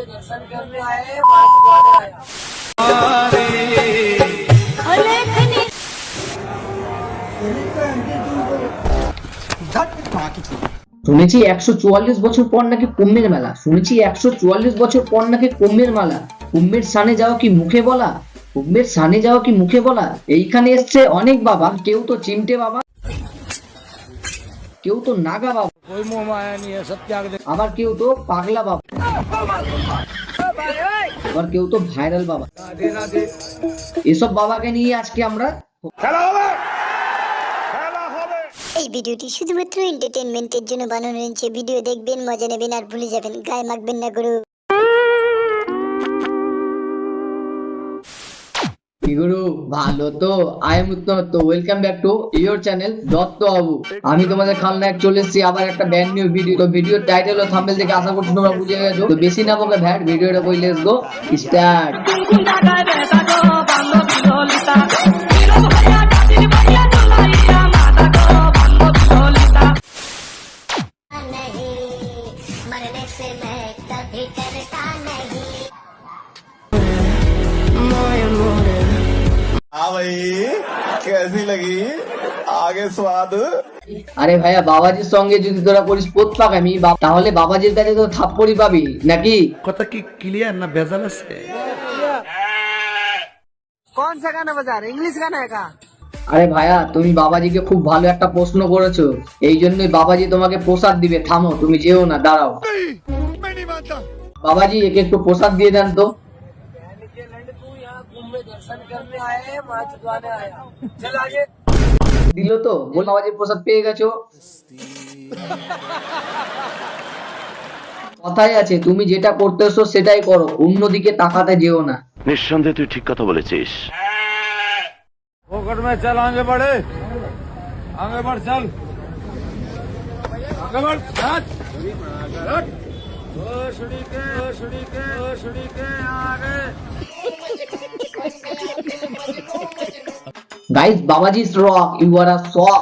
दर्शन करने आए শুনেছি 144 বছর পর নাকি কুম্ভের মেলা। শুনেছি 144 বছর পর নাকি কুম্ভের মেলা। কুম্ভের স্থানে যাও কি মুখে বলা, কুম্ভের স্থানে যাও কি মুখে বলা। এইখানে এসছে অনেক বাবা, কেউ তো চিমটে বাবা, কেউ তো নাগা বাবা, আবার কেউ তো পাগলা বাবা, আবার কেউ তো ভাইরাল বাবা। এসব বাবাকে নিয়ে আজকে আমরা এই ভিডিওটি শুধুমাত্র এন্টারটেইনমেন্টের জন্য বানানো হয়েছে। ভিডিও দেখবেন, মজা নেবেন আর ভুলে যাবেন, গায়ে মাখবেন না গুরু। কি গুরু, ভালো তো? I am Uttam, welcome back to your channel Dutta বাবু। আমি তোমাদের খালনায়ক চলে এসেছি আবার একটা ব্র্যান্ড নিউ ভিডিও। তো ভিডিওর টাইটেল ও থাম্বনেল দেখে আশা করছি তোমরা বুঝে গেছো। তো বেশি না বকে ভ্যাট, ভিডিওটা কই লেটস গো স্টার্ট। भाई कैसी लगी आगे स्वाद। আরে ভাইয়া, বাবাজির সঙ্গে যদি তোরা করিস পোত পাকামি, তাহলে বাবাজির কাছে তো থাপ্পড়ি পাবি নাকি? কথা কি ক্লিয়ার না ভেজাল আছে? कौन सा गाना बजा रहे? इंग्लिश गाना है का? আরে ভাইয়া, তুমি বাবাজিকে খুব ভালো একটা প্রশ্ন করেছো, এই জন্যই বাবাজি তোমাকে প্রসাদ দিবে। থামো, তুমি যেও না, দাঁড়াও। বাবাজি একে একটু প্রসাদ দিয়ে দেন তো। दर्शन करने आए माँ चुदवाने आया। चल आगे। দিল তো? বল বাবাজি প্রসাদ পেয়ে গেছো। কথাই আছে, তুমি যেটা করতেছো সেটাই করো, অন্যদিকে তাকাতে যেও না। নিঃসন্দেহে তুই ঠিক কথা বলেছিস। फोकट में चल, आगे बढ़े, आगे बढ़, चल आगे बढ़, গাইস, বাবাজি ইজ রক, ইউ আর আ সক।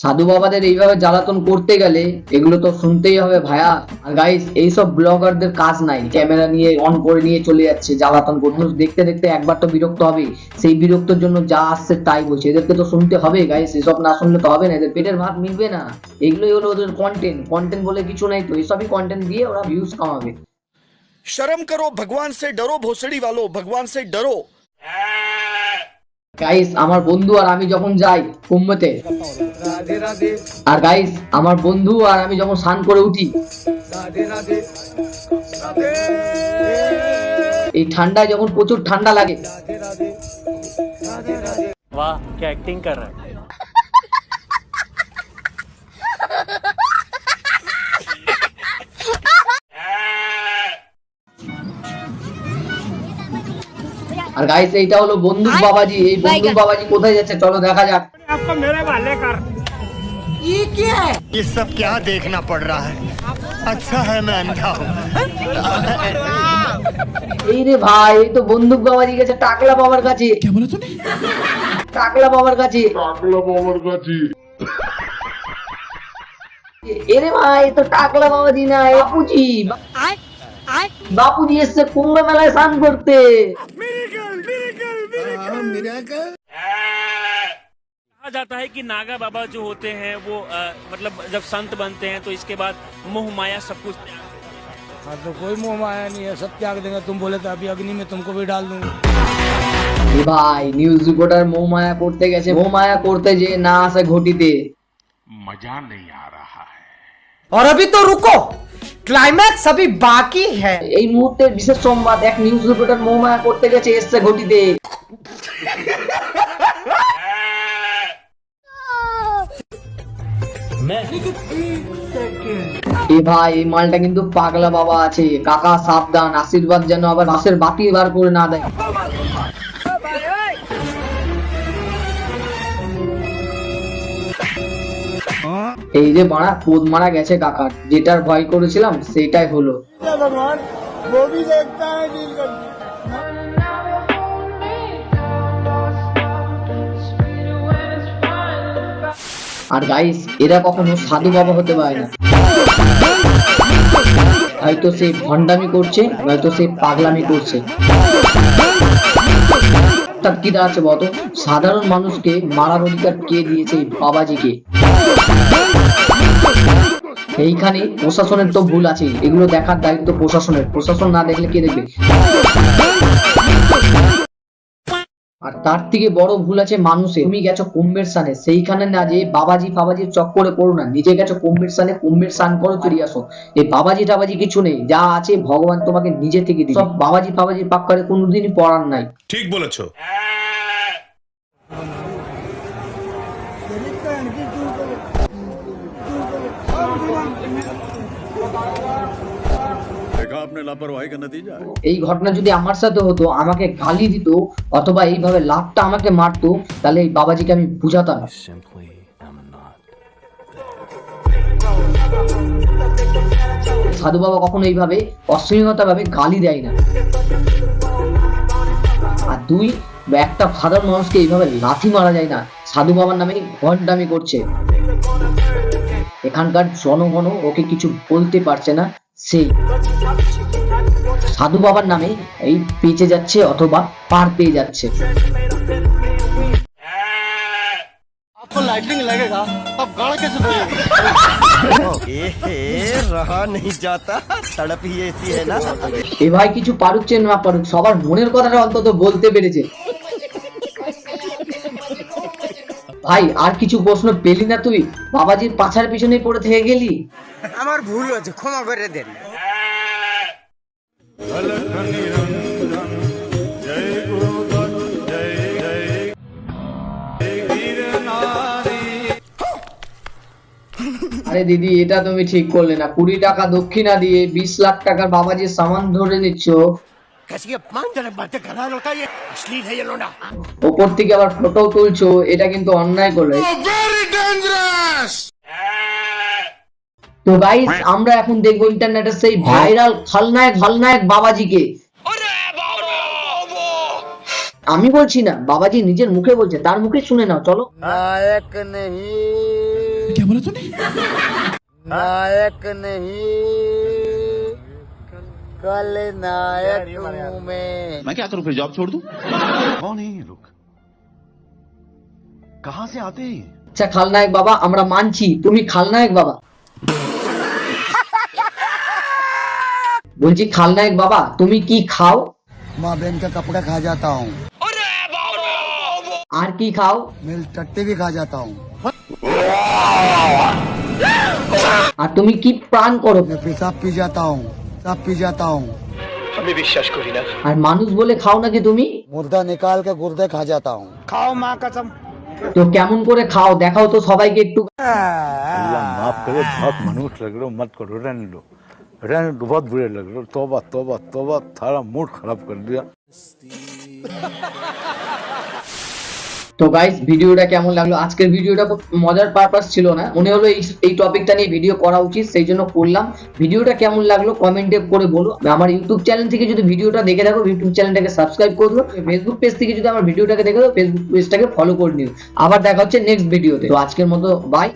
সাধু বাবাদের এইভাবে জ্বালাতন করতে গেলে এগুলো তো শুনতেই হবে ভাইয়া। আর গাইস, এইসব ব্লগারদের কাজ নাই, ক্যামেরা নিয়ে অন করে নিয়ে চলে যাচ্ছে জ্বালাতন করতে। দেখতে দেখতে একবার তো বিরক্ত হবে, সেই বিরক্তর জন্য যা আসছে তাই বলছে। এদেরকে তো শুনতে হবে গাইস, এসব না শুনলে তো হবে না, এদের পেটের ভাত মিলবে না। এগুলোই হলো ওদের কন্টেন্ট। কন্টেন্ট বলে কিছু নাই তো, এসবই কন্টেন্ট দিয়ে ওরা ভিউজ কামাবে। शर्म करो, भगवान से डरो, भोसड़ी वालों भगवान से डरो। গাইস, আমার বন্ধু আর আমি যখন যাই কুম্ভতে, আর গাইস আমার বন্ধু আর আমি যখন স্নান করে উঠি, এই ঠান্ডায় যখন প্রচুর ঠান্ডা লাগে, वाह क्या एक्टिंग कर रहा है। আর গাইস এইটা হলো বন্দুক বাবাজি। এই বন্দুক বাবাজি কোথায় যাচ্ছে চলো দেখা যাক। आपको मेरे वाले कर। ये क्या है? ये सब क्या देखना पड़ रहा है? अच्छा है मैं अंधा हूँ। এই রে ভাই, এই তো বন্দুক বাবাজি গেছে টাকলা বাবার কাছে। টাকলা বাবার কাছে। এরে ভাই, এই তো টাকলা বাবাজি না, বাপুজি। বাপুজি এসছে কুম্ভ মেলায় স্নান করতে। कहा जाता है कि नागा बाबा जो होते हैं वो मतलब जब संत बनते हैं तो इसके बाद मोह माया सब कुछ त्याग। हाँ तो कोई मोह माया नहीं है, सब त्याग देंगे। तुम बोले तो अभी अग्नि में तुमको भी डाल दूंगा। এ ভাই, নিউজ রিপোর্টার মোহ মায়া করতে গেছে, মোহ মায়া করতে যে না আসে ঘটিতে। মজা নেই আ রাহা হ্যায়। और अभी तो रुको, क्लाइमैक्स अभी बाकी है। এই মুহূর্তের বিশেষ সংবাদ, এক নিউজ রিপোর্টার মোহ মায়া করতে গেছে, এসছে ঘটিতে। এ ভাই, এই মালটা কিন্তু পাগলা বাবা আছে। কাকা সাবধান, আশীর্বাদ যেন আবার বাসের বাতি বার করে না দেয়। এই যে মারা পোদ মারা গেছে কাকার, যেটার ভয় করেছিলাম সেটাই হলো। भगवान वो भी देखता है डील कर। আর গাইস এরা কখনো সাধু বাবা হতে পারে না, হয়তো সে ভণ্ডামি করছে, নয়তো সে পাগলামি করছে। তার কি দাঁড়াচ্ছে বলতো, সাধারণ মানুষকে মারার অধিকার কে দিয়েছে? এই বাবাজিকে। এইখানে প্রশাসনের তো ভুল আছে, এগুলো দেখার দায়িত্ব প্রশাসনের। প্রশাসন না দেখলে কে দেখবে? আর তার থেকে বড় ভুল আছে মানুষের। তুমি গেছো কুম্ভের স্থানে, সেইখানে না যে বাবাজি ফাবাজির চক্করে পড়ো না, নিজে গেছো কুম্ভের স্থানে, কুম্ভের স্নান করো, চলে আসো। এই বাবাজি টাবাজি কিছু নেই, যা আছে ভগবান তোমাকে নিজে থেকে দিবে। সব বাবাজি ফাবাজির পাক্কারে কোনোদিনই পড়ার নাই। ठीक बोलेছো। এই ঘটনা যদি আমার সাথে হতো, আমাকে গালি দিত অথবা এইভাবে লাভটা আমাকে মারতো, তাহলে এই বাবাজিকে আমি বুঝাতাম। সাধু বাবা কখনো এইভাবে অশ্লীলতা ভাবে গালি দেয় না। আর দুই, একটা সাধারণ মানুষকে এইভাবে লাথি মারা যায় না। সাধু বাবার নামে ভণ্ডামি করছে। এখানকার জনগণ ওকে কিছু বলতে পারছে না, সেই সাধু বাবার নামে এই বেঁচে যাচ্ছে অথবা পার পেয়ে যাচ্ছে। এ ভাই কিছু পারুক চেন না পারুক, সবার মনের কথাটা অন্তত বলতে পেরেছে। ভাই আর কিছু প্রশ্ন পেলি না তুই? বাবাজির পাছার পিছনে পড়ে থেকে গেলি। আমার ভুল হয়েছে, ক্ষমা করে দেন। আরে দিদি, এটা তুমি ঠিক করলে না। 20 টাকা দক্ষিণা দিয়ে 20 লাখ টাকার বাবাজির সামান ধরে নিচ্ছ, ওপর থেকে আবার ফটো তুলছো, এটা কিন্তু অন্যায় করলে। তো গাইস, আমরা এখন দেখবো ইন্টারনেটের সেই ভাইরাল খলনায়ক বাবাজিকে। আমি বলছি না, বাবাজি নিজের মুখে বলছে, তার মুখে শুনে নাও, চলো। नायक नहीं, क्या बोला तूने? नायक नहीं, कल नायक हूं मैं क्या करूं फिर? जॉब छोड़ दूं? कौन है ये लोग? कहां से आते हैं? আচ্ছা খালনায়ক বাবা, আমরা মানছি তুমি খালনায়ক বাবা। বলছি খালনায়ক বাবা, তুমি কি খাও? माँ बहन का कपड़ा खा जाता हूँ, আর কি খাও? मिल टट्टी भी खा जाता हूँ, আর তুমি কি প্রাণ করো? मैं पेशाब पी जाता हूँ, सब पी जाता हूँ, আর মানুষ বলে খাও নাকি তুমি? मुर्दा निकाल के गुर्दे खा जाता हूँ। खाओ माँ कसम। তো কেমন করে खाओ দেখাও তো সবাইকে একটু। अल्लाह माफ करो, बहुत मनुष्य लग रहे हो, मत करो, रहने दो, बहुत बुरे लग रहे हो। तौबा तौबा तौबा, सारा मूड खराब कर दिया। তো গাইস, ভিডিওটা কেমন লাগলো? আজকের ভিডিওটা খুব মজার পারপাস ছিল না, মনে হলো এই টপিকটা নিয়ে ভিডিও করা উচিত, সেই জন্য করলাম। ভিডিওটা কেমন লাগলো কমেন্টে করে বলো। আমার ইউটিউব চ্যানেল থেকে যদি ভিডিওটা দেখে থাকো, ইউটিউব চ্যানেলটাকে সাবস্ক্রাইব করে দিও। ফেসবুক পেজ থেকে যদি আমার ভিডিওটাকে দেখে দাও, ফেসবুক পেজটাকে ফলো করে নিও। আবার দেখা হচ্ছে নেক্সট ভিডিওতে। তো আজকের মতো বাই।